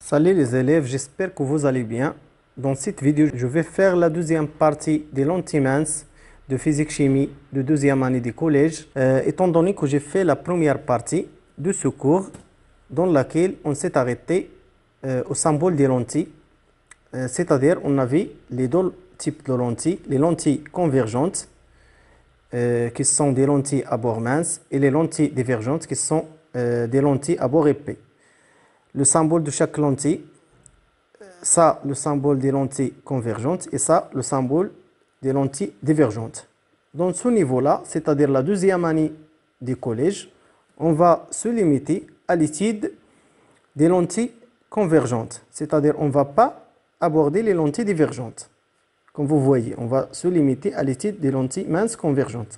Salut les élèves, j'espère que vous allez bien. Dans cette vidéo, je vais faire la deuxième partie de l'anti-mince de physique-chimie de deuxième année du collège. Étant donné que j'ai fait la première partie de ce cours, dans laquelle on s'est arrêté au symbole des lentilles. C'est-à-dire, on avait les deux types de lentilles, les lentilles convergentes, qui sont des lentilles à bord mince, et les lentilles divergentes, qui sont des lentilles à bord épais. Le symbole de chaque lentille, ça le symbole des lentilles convergentes et ça le symbole des lentilles divergentes. Dans ce niveau-là, c'est-à-dire la deuxième année du collège, on va se limiter à l'étude des lentilles convergentes, c'est-à-dire on ne va pas aborder les lentilles divergentes. Comme vous voyez, on va se limiter à l'étude des lentilles minces convergentes.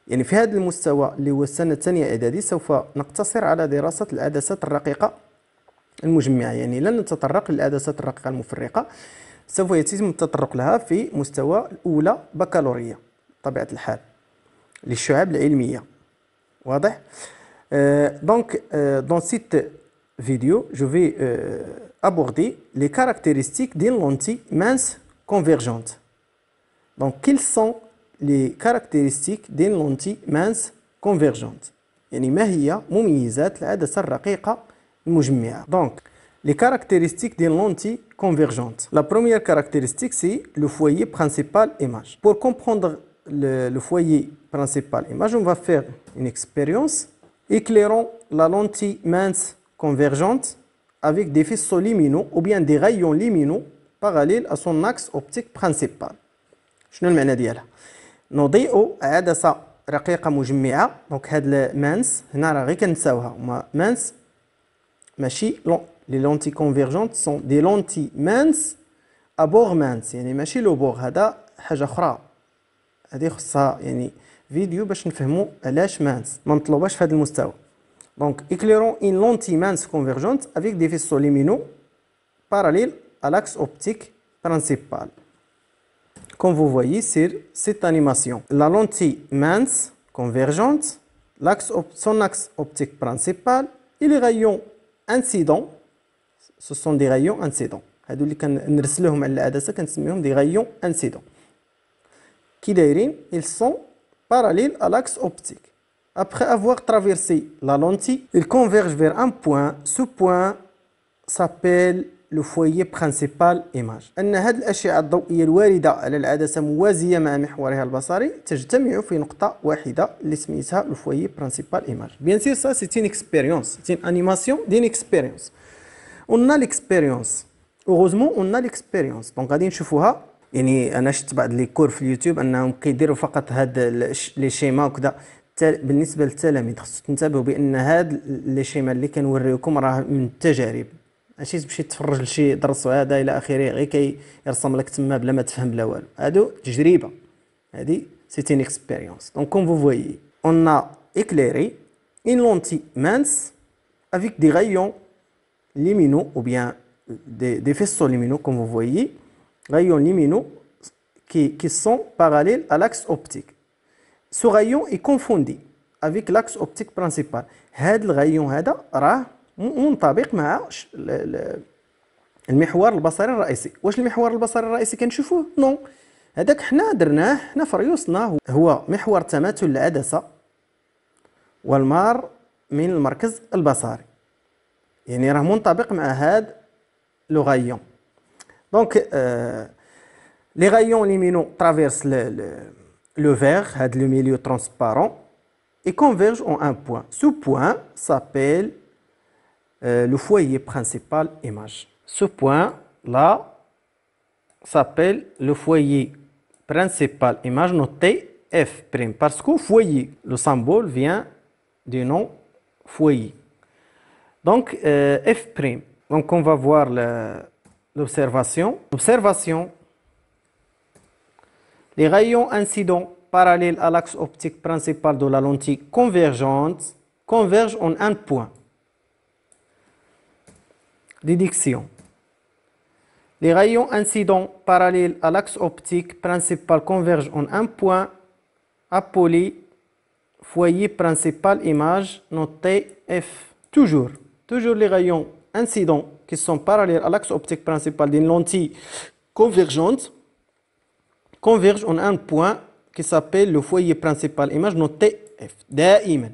يعني في هذا المستوى اللي هو السنة الثانية إعدادي سوف نقتصر على دراسة العدسات الرقيقة المجمعة، يعني لن نتطرق للعدسات الرقيقة المفرقة، سوف يتم التطرق لها في مستوى الأولى بكالوريا بطبيعة الحال للشعاب العلمية. واضح؟ Donc dans cette vidéo, je vais aborder les caractéristiques d'une lentille mince convergente. Donc quelles sont les caractéristiques d'une lentille mince convergente؟ يعني ما هي مميزات العدسة الرقيقة المجمعة؟ Donc les caractéristiques d'une lentille convergente. La première caractéristique, c'est le foyer principal image. Pour comprendre le foyer principal image, on va faire une expérience éclairant la lentille mince convergente avec des faisceaux lumineux ou bien des rayons lumineux parallèles à son axe optique principal. شنو المعنى ديالها؟ نضيء عدسة رقيقة مجمعة. دونك هاد المانس هنا راه غير كنساوها، هما مانس ماشي لي لونتي كونفيرجونت سون دي لونتي مانس ابور مانس، يعني ماشي لو بور، هذا حاجة أخرى، هذه خصها يعني فيديو باش نفهموا علاش مانس، ما مطلوباش في هذا المستوى. دونك éclairons une lentille mince convergente avec des faisceaux lumineux parallèles à l'axe optique principal. Comme vous voyez sur cette animation, la lentille mince convergente, son axe optique principal et les rayons incidents, ce sont des rayons incidents. هادو اللي كنرسلوهم على العدسة كنسميهم des rayons incidents. كي دايرين؟ Ils sont parallèles à l'axe optique. Après avoir traversé la lentille, ils convergent vers un point. Ce point s'appelle le foyer principal image. أن هذه الأشعة الضوئية الواردة على العدسة موازية مع محورها البصري تجتمع في نقطة واحدة اللي سميتها le foyer principal image. Bien sûr, ça c'est une expérience, c'est une animation d'une expérience. On a l'expérience. Heureusement, on a l'expérience. Donc غادي نشوفوها. يعني أنا شفت بعض لي كور في اليوتيوب أنهم كيديروا فقط هاد لي شيما وكذا. بالنسبة للتلاميذ خصكم تنتبهوا بأن هاد لي شيما اللي كنوريوكم راه من التجارب، ماشي تمشي تفرج لشي درس وهذا الى اخره غير كيرسم لك تما بلا ما تفهم بلا والو. هادو تجربه، هادي سي une expérience. Donc comme vous voyez, on a éclairé une lentille mince avec des rayons lumineux ou bien des faisceaux lumineux, comme vous voyez, rayons lumineux qui sont parallèles à l'axe optique. Ce rayon est confondu avec l'axe optique principal. هذا الغيون هذا راه منطبق مع المحور البصري الرئيسي. واش المحور البصري الرئيسي كنشوفوه؟ نو، هذاك حنا درناه حنا في ريوسنا، هو محور تماثل العدسة والمار من المركز البصري، يعني راه منطبق مع هذا لو غايون. دونك لي غايون lumineux traversent le verre, le milieu transparent, et convergent en un point. Ce point s'appelle le foyer principal image. Ce point-là s'appelle le foyer principal image, noté F', parce que foyer, le symbole vient du nom foyer. Donc F'. Donc on va voir l'observation. L'observation, les rayons incidents parallèles à l'axe optique principal de la lentille convergente convergent en un point. Déduction. Les rayons incidents parallèles à l'axe optique principal convergent en un point appelé foyer principal image, noté F. Toujours les rayons incidents qui sont parallèles à l'axe optique principal d'une lentille convergente convergent en un point qui s'appelle le foyer principal image noté F. دائما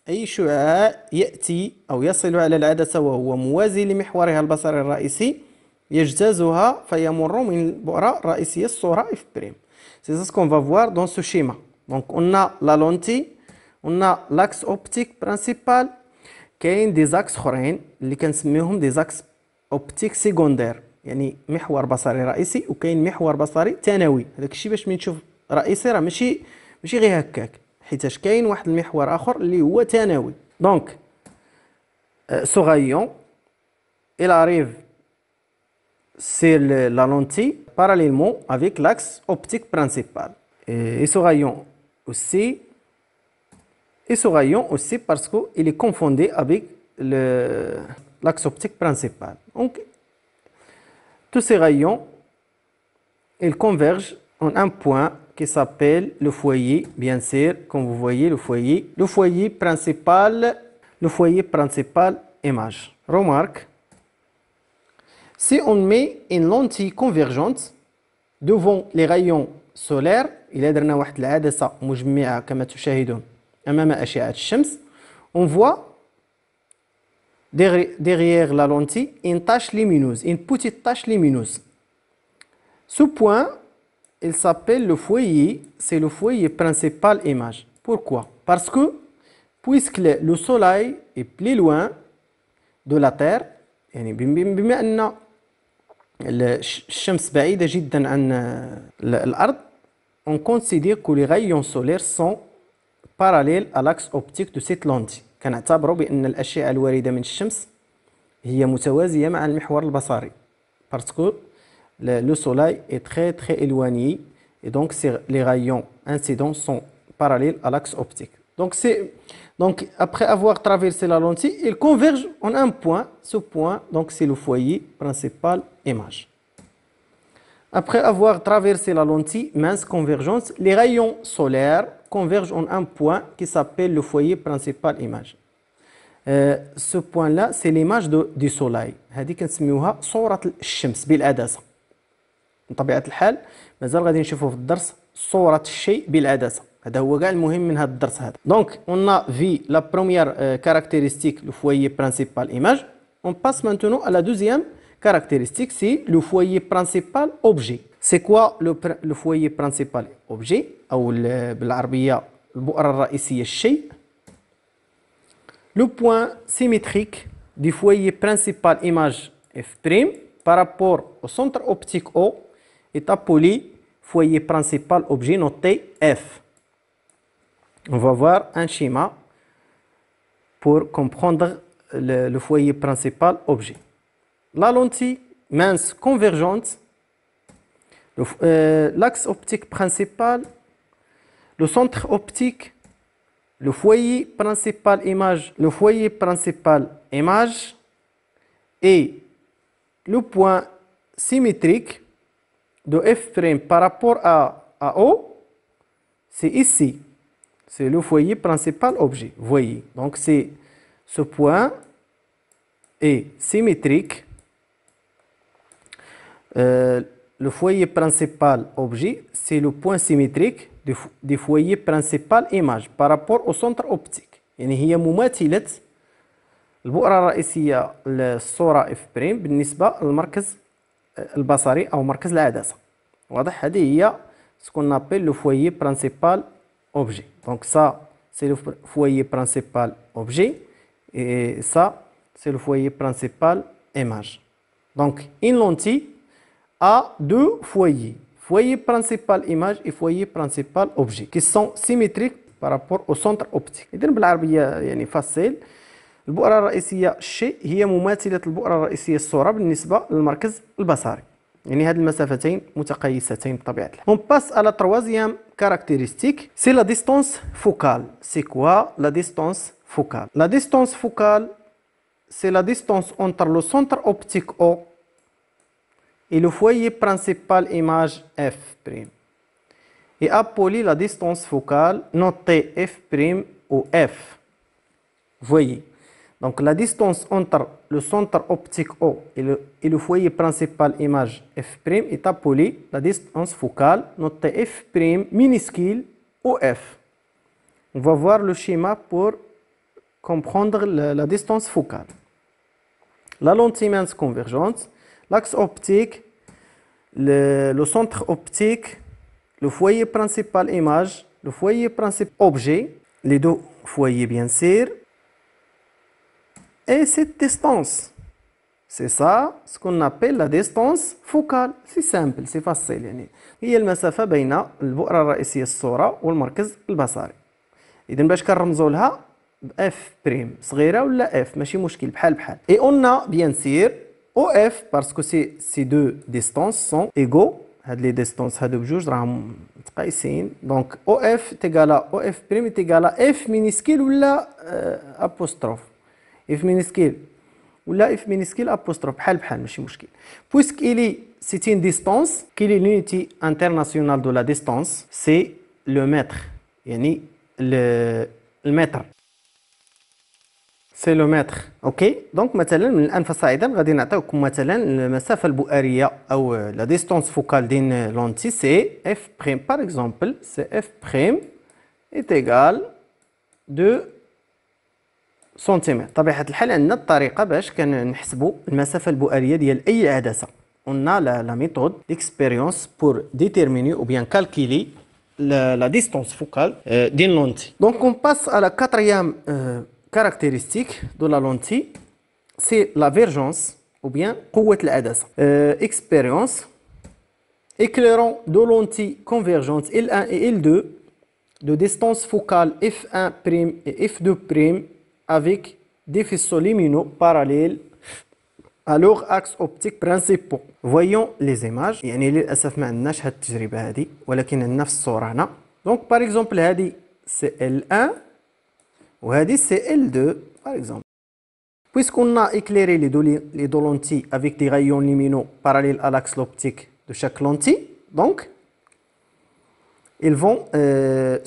أي شعاع يأتي أو يصل على العدسة وهو موازي لمحورها البصري الرئيسي يجتازها فيمر من البؤرة الرئيسية الصورة F'. C'est ce qu'on va voir dans ce schéma. Donc on a la lentille, on a l'axe optique principal, كاين des axes اخرين اللي كنسميوهم des axes optiques secondaires، يعني محور بصري رئيسي وكاين محور بصري ثانوي. هذاك الشيء باش ملي تشوف رئيسي راه ماشي غير هكاك، حيتاش كاين واحد المحور اخر اللي هو ثانوي. دونك ce rayon il arrive sur la lentille parallèlement avec l'axe optique principal. Et ce rayon aussi parce qu'il est confondu avec l'axe optique principal. Donc tous ces rayons ils convergent en un point qui s'appelle le foyer, bien sûr, comme vous voyez le foyer principal image. Remarque, si on met une lentille convergente devant les rayons solaires، إلا درنا واحد العدسة مجمعة كما تشاهدون أمام أشعة الشمس، on voit derrière la lentille une tache lumineuse, une petite tache lumineuse. Ce point, il s'appelle le foyer, c'est le foyer principal image. Pourquoi? Parce que puisque le soleil est plus loin de la Terre، يعني بما أن الشمس بعيدة جدا عن الأرض، on considère que les rayons solaires sont parallèles à l'axe optique de cette lentille. كنعتبروا بأن الأشعة الواردة من الشمس هي متوازية مع المحور البصري parce que le soleil est très éloigné et donc les rayons incidents sont parallèles à l'axe optique. Donc après avoir traversé la lentille, ils convergent en un point. Ce point, donc c'est le foyer principal image. Après avoir traversé la lentille mince convergence, les rayons solaires convergent en un point qui s'appelle le foyer principal image. Ce point-là, c'est l'image du soleil. هذه كنسميوها صورة الشمس بالعدسة. بطبيعة الحال مازال غادي نشوفوا في الدرس صورة الشيء بالعدسة. هذا هو كاع المهم من هذا الدرس هذا. Donc on a vu la première caractéristique, le foyer principal image. On passe maintenant à la deuxième caractéristique, c'est le foyer principal objet. C'est quoi le foyer principal objet أو بالعربية البؤرة الرئيسية الشيء؟ Le point symétrique du foyer principal image F' par rapport au centre optique O est appelé foyer principal objet noté F. On va voir un schéma pour comprendre le foyer principal objet. La lentille mince convergente, l'axe optique principal, le centre optique, le foyer principal image et le point symétrique de F' par rapport à O, c'est ici. C'est le foyer principal objet. Voyez. Donc c'est ce point est symétrique. Le foyer principal objet, c'est le point symétrique du foyer principal image par rapport au centre optique. يعني هي مماثلة البؤرة الرئيسية للصورة F' بالنسبة للمركز البصري أو مركز العدسة. واضح؟ هذه هي ce qu'on appelle le foyer principal objet. Donc ça, c'est le foyer principal objet et ça, c'est le foyer principal image. Donc une lentille a deux foyers, foyer principal image et foyer principal objet, qui sont symétriques par rapport au centre optique. إذن بالعربية يعني فصيل، البؤرة الرئيسية الشيء هي مماثلة البؤرة الرئيسية الصورة بالنسبة للمركز البصري. يعني هذه المسافتين متقيستين بطبيعة الحال. On passe à la troisième caractéristique, c'est la distance focale. C'est quoi la distance focale? La distance focale, c'est la distance entre le centre optique O et le foyer principal image F'. Et appelée la distance focale notée F' ou F. Voyez. Donc la distance entre le centre optique O et le foyer principal image F' est appelée la distance focale, notée F' minuscule OF. On va voir le schéma pour comprendre la distance focale. La lentille mince convergente, l'axe optique, le centre optique, le foyer principal image, le foyer principal objet, les deux foyers bien sûr, et cette distance. C'est ça ce qu'on appelle la distance focale. C'est simple, c'est facile يعني. هي المسافة بين البؤرة الرئيسية الصورة والمركز البصري. إذا باش كنرمزوا لها اف بريم صغيرة ولا اف ماشي مشكل بحال. Et on a bien sûr OF parce que ces deux distances sont égaux. هاد لي ديستونس هادو بجوج راهم متقايسين. دونك OF تيغالا OF بريم تيغالا اف مينيسكيل ولا apostrophe. F minuscule ou là F minuscule apostrophe بحال ماشي مشكل. C'est une distance, quelle est l'unité internationale de la distance? C'est le mètre. يعني le mètre. C'est le mètre. OK. Donc مثلا من الآن فصاعدا غادي نعطيوكم مثلا المسافة البؤرية أو la distance focale d'une lentille c'est F'. Par exemple, c'est F' est égal de سنتيمتر. طبيعة الحال عندنا الطريقة باش كنحسبوا المسافة البؤرية ديال أي عدسة. On a la méthode d'expérience pour déterminer ou bien calculer la distance focale d'une lentille. Donc on passe à la quatrième caractéristique de la lentille, c'est la vergence ou bien قوة العدسة. Expérience éclairant deux lentilles convergentes L1 et L2 de distance focale F1' et F2' avec des faisceaux lumineux parallèles à leur axe optique principaux. Voyons les images. يعني للأسف ما عندناش هاد التجربة هادي ولكن عندنا في الصورة هنا. Donc par exemple هادي c'est L1 وهادي c'est L2 par exemple. Puisqu'on a éclairé les deux lentilles avec des rayons lumineux parallèles à l'axe optique de chaque lentille, donc ils vont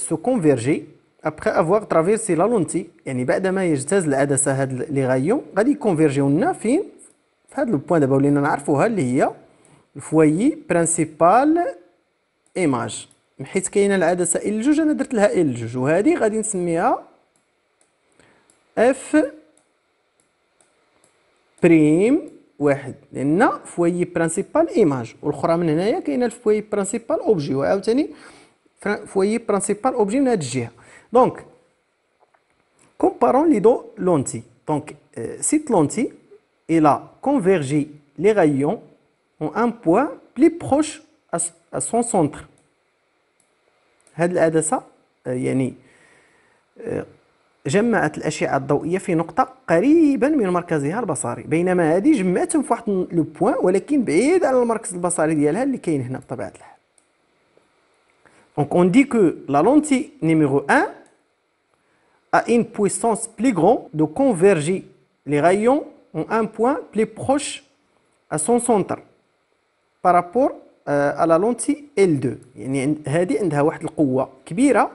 se converger après avoir traversé la lentille. يعني بعد ما يجتاز العدسة هاد لي غايون غادي يكونفيرجيو لنا فين؟ في هاد لو بوين دابا ولينا نعرفوها اللي هي الفوايي برينسيبال ايماج. حيت كاينه العدسة ال جوج انا درت لها ال جوج وهادي غادي نسميها اف بريم واحد لان فوايي برينسيبال ايماج والاخرى من هنايا كاينه الفوايي برينسيبال اوبجي وعاوتاني فوايي برينسيبال اوبجي من هاد الجهه. Donc, comparons les deux lentilles. Donc, cette lentille, elle a convergé les rayons en un point plus proche à son centre. هذه العدسة يعني جمعت الأشعة الضوئية في نقطة قريبا من مركزها البصري، بينما هذه جمعتهم في واحد لو بوين ولكن بعيد على المركز البصري ديالها اللي كاين هنا بطبيعة الحال. Donc on dit que la lentille numéro 1 a une puissance plus grande de converger les rayons en un point plus proche à son centre par rapport à la lentille L2. يعني هذه عندها واحد القوة كبيرة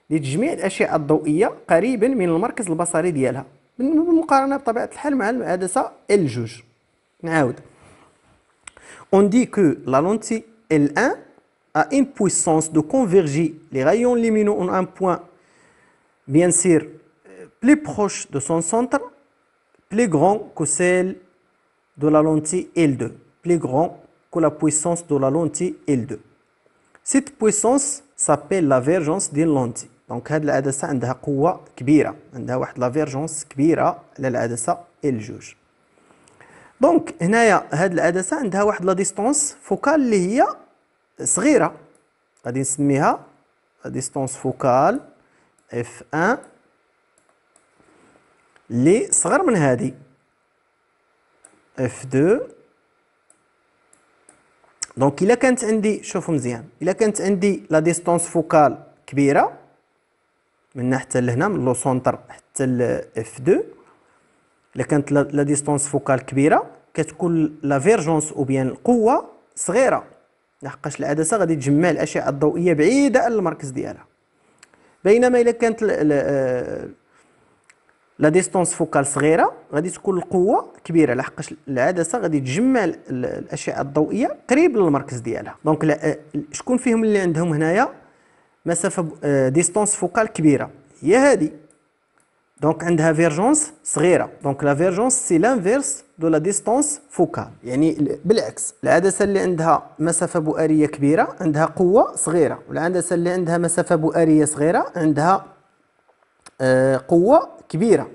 لتجميع الأشعة الضوئية قريبا من المركز البصري ديالها بالمقارنة بطبيعة الحال مع العدسة L2. نعاود. On dit que la lentille L1 a une puissance de converger les rayons lumineux en un point bien sûr plus proche de son centre, plus grand que celle de la lentille L2, plus grand que la puissance de la lentille L2. Cette puissance s'appelle la vergence d'une lentille. Donc هاد العدسة عندها قوة كبيرة، عندها واحد لا فيرجونس كبيرة على العدسة L2. دونك هنايا هاد العدسة عندها واحد لا ديستونس فوكال اللي هي صغيرة، غادي نسميها ديستونس فوكال F1 اللي صغر من هادي F2. دونك إلا كانت عندي شوفوا مزيان، إلا كانت عندي لا ديستونس فوكال كبيرة من حتى لهنا من لو سونتر حتى ل F2، إلا كانت لا ديستونس فوكال كبيرة كتكون لا فيرجونس أو بيان القوة صغيرة، لحقاش العدسة غادي تجمع الأشعة الضوئية بعيدة على المركز ديالها. بينما إلا كانت لا ديستونس فوكال صغيره غادي تكون القوه كبيره، لحقاش العدسه غادي تجمع الاشعه الضوئيه قريب للمركز ديالها. دونك شكون فيهم اللي عندهم هنايا مسافه ديستونس فوكال كبيره؟ هي هذه. دونك عندها فيرجونس صغيره. دونك لا فيرجونس سي لانفيرس دو لا ديستونس فوكال، يعني بالعكس. العدسه اللي عندها مسافه بؤريه كبيره عندها قوه صغيره، والعدسه اللي عندها مسافه بؤريه صغيره عندها قوه كبيره.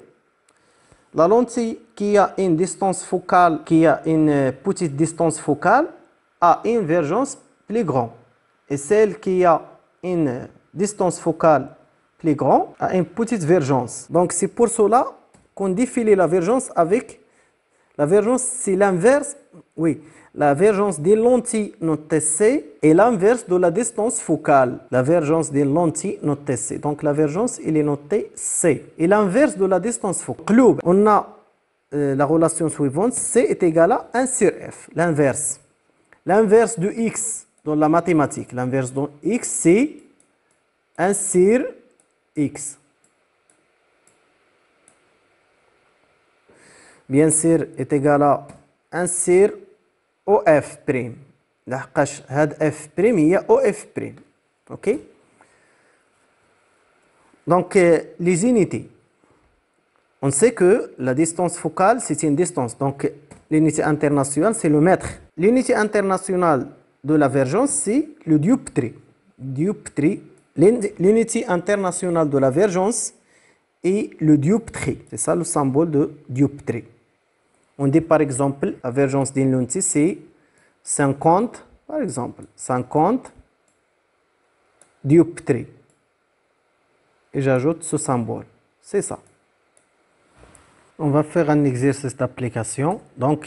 La lentille qui a une distance focale, qui a une petite distance focale, a une vergence plus grande. Et celle qui a une distance focale plus grande a une petite vergence. Donc c'est pour cela qu'on définit la vergence avec la vergence, c'est l'inverse. Oui, la vergence des lentilles notées C est l'inverse de la distance focale. La vergence des lentilles notées C. Donc la vergence, il est notée C. Et l'inverse de la distance focale. On a la relation suivante, C est égal à 1 sur F. L'inverse. L'inverse de X dans la mathématique. L'inverse de X, c'est 1 sur X. Bien sûr, est égal à 1 sur OF prime. لحقاش هاد F prime هي OF prime. OK? Donc, les unités. On sait que la distance focale, c'est une distance. Donc, l'unité internationale, c'est le mètre. L'unité internationale de la vergence, c'est le dioptrie. Dioptrie. L'unité internationale de la vergence est le dioptrie. C'est ça le symbole de dioptrie. On dit par exemple, la vergence d'une lentille, c'est 50, par exemple, 50 dioptries. Et j'ajoute ce symbole. C'est ça. On va faire un exercice d'application. Donc,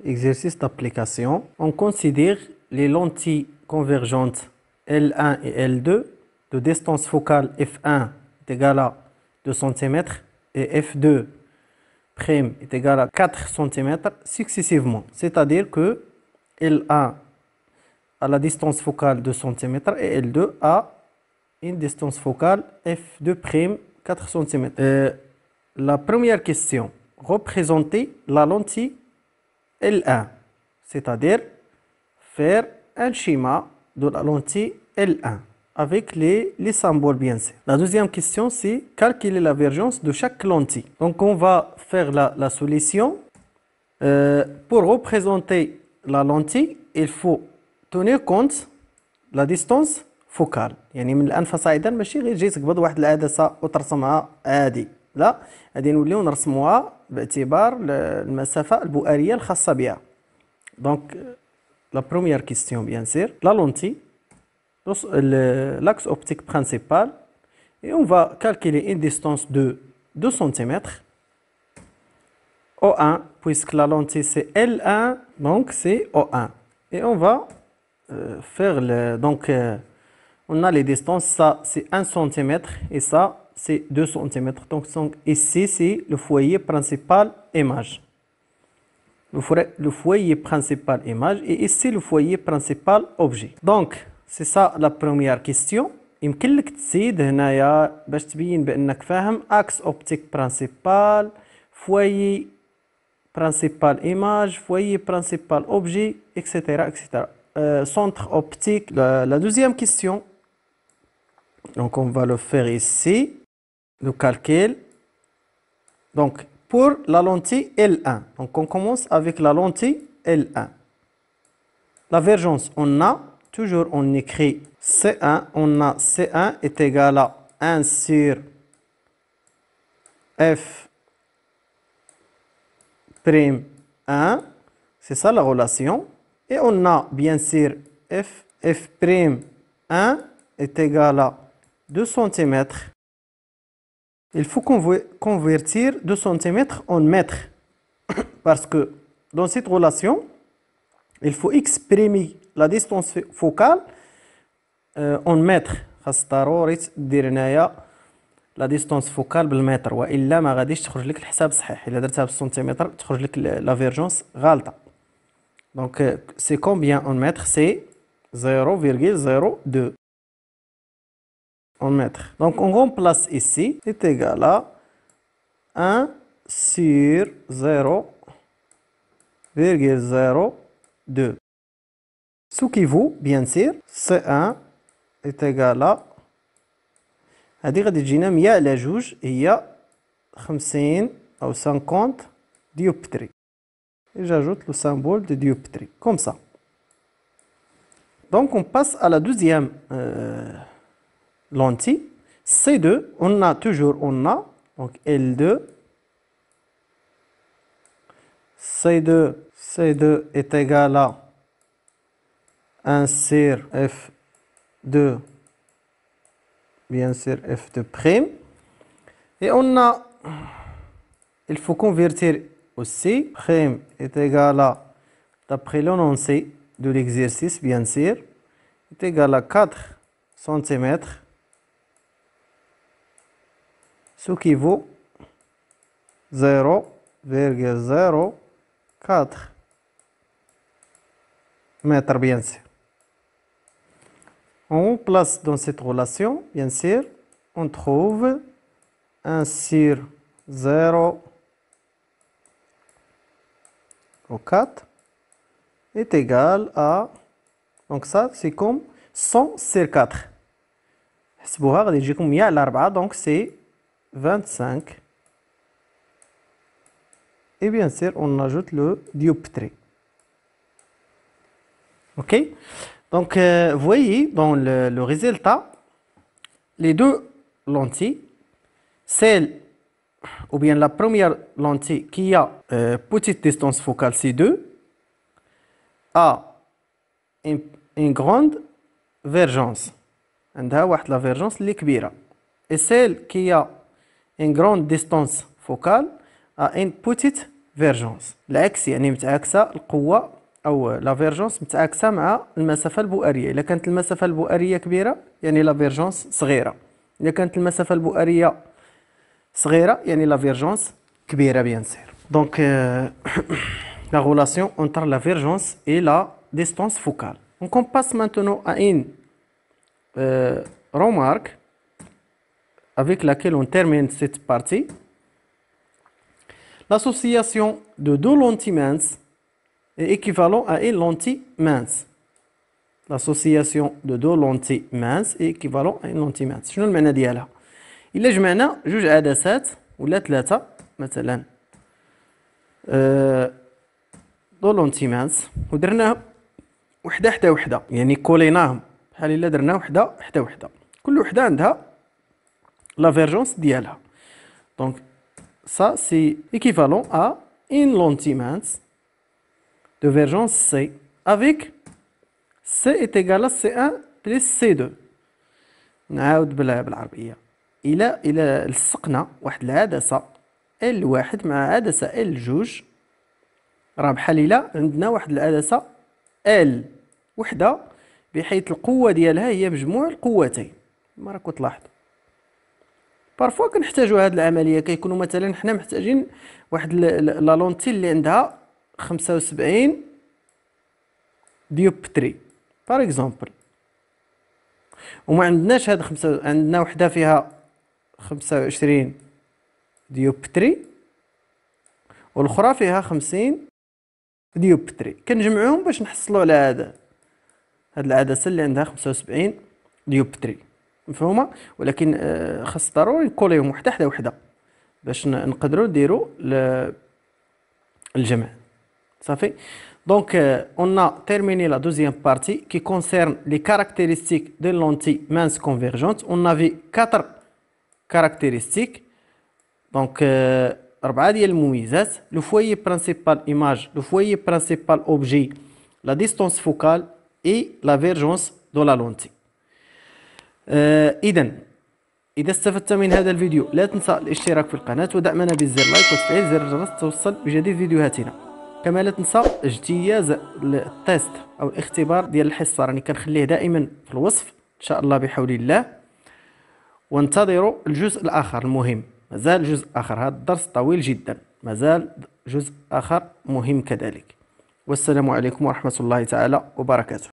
exercice d'application. On considère les lentilles convergentes L1 et L2 de distance focale F1 est égale à 2 cm et F2 prime est égal à 4 cm successivement. C'est-à-dire que L1 a la distance focale 2 cm et L2 a une distance focale F2 prime 4 cm. La première question, représenter la lentille L1, c'est-à-dire faire un schéma de la lentille L1 avec les symboles bien sûr. La deuxième question, c'est calculer la vergence de chaque lentille. Donc on va faire la solution. Pour représenter la lentille, il faut tenir compte de la distance focale. يعني من الآن فصاعدا ماشي غير جيت تقبض واحد العدسة وترسمها عادي، لا، غادي نوليو نرسموها باعتبار المسافة البؤرية الخاصة بها. Donc la première question bien sûr, la lentille, l'axe optique principal, et on va calculer une distance de 2 cm O1, puisque la lentille c'est L1, donc c'est O1. Et on va faire donc on a les distances, ça c'est 1 cm et ça c'est 2 cm. Donc ici c'est le foyer principal image. Le foyer principal image et ici le foyer principal objet. Donc c'est ça la première question. يمكن لك تزيد هنايا باش تبين بانك فاهم اكس اوبتيك برينسيبال، foyer principal image, foyer principal objet, etc. etc. Centre optique. La deuxième question, donc on va le faire ici, le calcul. Donc pour la lentille L1, donc on commence avec la lentille L1. La vergence, on a, toujours on écrit C1, on a C1 est égal à 1 sur F prime 1, c'est ça la relation. Et on a bien sûr F prime 1 est égal à 2 cm. Il faut convertir 2 cm en mètres. Parce que dans cette relation, il faut exprimer la distance focale en mètres. خاص ضروري دير هنايا لا ديستونس فوكال بالمتر، والا ما غاديش تخرج لك الحساب صحيح. الا درتها بالسنتيمتر تخرج لك لا فيرجونس غالطه. دونك سي كومبيان اون متر؟ سي 0,02 en mètres. Donc on remplace ici, est égal à 1 sur 0,02. Ce qui vaut, bien sûr, C1 est égal à هذه غادي تجينا 100 على 2 هي 50 أو 50 dioptries. Et j'ajoute le symbole de dioptrie, comme ça. Donc on passe à la deuxième lentille. C2, on a toujours, donc L2. C2 est égal à 1 sur F2, bien sûr F2 prime. Et on a, il faut convertir aussi, prime est égal à, d'après l'énoncé de l'exercice, bien sûr, est égal à 4 cm, ce qui vaut 0,04 mètres, bien sûr. On place dans cette relation, bien sûr, on trouve 1 sur 0,4 est égal à, donc ça c'est comme 100 sur 4. حسبوها غادي تجيكم 100 على 4, donc c'est 25. Et bien sûr, on ajoute le dioptrie. Ok? Donc, vous voyez dans le résultat, les deux lentilles, celle, ou bien la première lentille qui a petite distance focale C2, a une grande vergence. عندها واحد la vergence اللي كبيرة. Et celle qui a une grande distance focale a une petite vergence. العكس يعني متعاكسة القوة أو لا فيرجونس متعاكسة مع المسافة البؤرية. إلا كانت المسافة البؤرية كبيرة يعني لا فيرجونس صغيرة. إلا كانت المسافة البؤرية صغيرة يعني لا فيرجونس كبيرة bien sûr. Donc la relation entre la vergence et la distance focale. Donc on passe maintenant à une remarque avec laquelle on termine cette partie. L'association de deux lentilles minces est équivalent à une lentille mince. L'association de deux lentilles minces est équivalent à une lentille mince. شنو المعنى ديالها؟ إلا جمعنا جوج عدسات ولا ثلاثة مثلا دو لونتي مانس ودرناهم وحدة حدا وحدة، يعني كوليناهم بحال إلا درنا وحدة حدا وحدة، كل وحدة عندها لا فيرجونس ديالها. دونك ça c'est équivalent à une lentille mince de vergence C avec C est égal à C1 plus C2. نعاود بالعربية. إلا لصقنا واحد العدسة L1 مع عدسة L2 راه بحال إلا عندنا واحد العدسة L وحدة بحيث القوة ديالها هي مجموع القوتين. كما راكم تلاحظوا. بارفوا كنحتاجوا هاد العملية، كيكونوا مثلا حنا محتاجين واحد لا لونتي اللي عندها 75 ديوبتري باغ اكزومبل، وما عندناش هاد عندنا وحدة فيها 25 ديوبتري والاخرى فيها 50 ديوبتري، كنجمعوهم باش نحصلوا على هاد العدسة اللي عندها 75 ديوبتري. مفهومه؟ ولكن خاص ضروري نكوليهم وحده حدا وحده باش نقدروا نديروا الجمع. صافي. Donc on a terminé la deuxième partie qui concerne les caractéristiques des lentilles minces convergentes. On avait 4 caractéristiques. Donc أربعة ديال المميزات: le foyer principal image, le foyer principal objet, la distance focale et la vergence de la lentille. إذا استفدت من هذا الفيديو لا تنسى الاشتراك في القناة ودعمنا بالزر لايك وتفعيل زر الجرس توصل بجديد فيديوهاتنا. كما لا تنسى اجتياز التيست أو الاختبار ديال الحصة، راني كنخليه دائما في الوصف إن شاء الله بحول الله. وانتظروا الجزء الآخر المهم، مازال جزء آخر، هذا الدرس طويل جدا، مازال جزء آخر مهم كذلك. والسلام عليكم ورحمة الله تعالى وبركاته.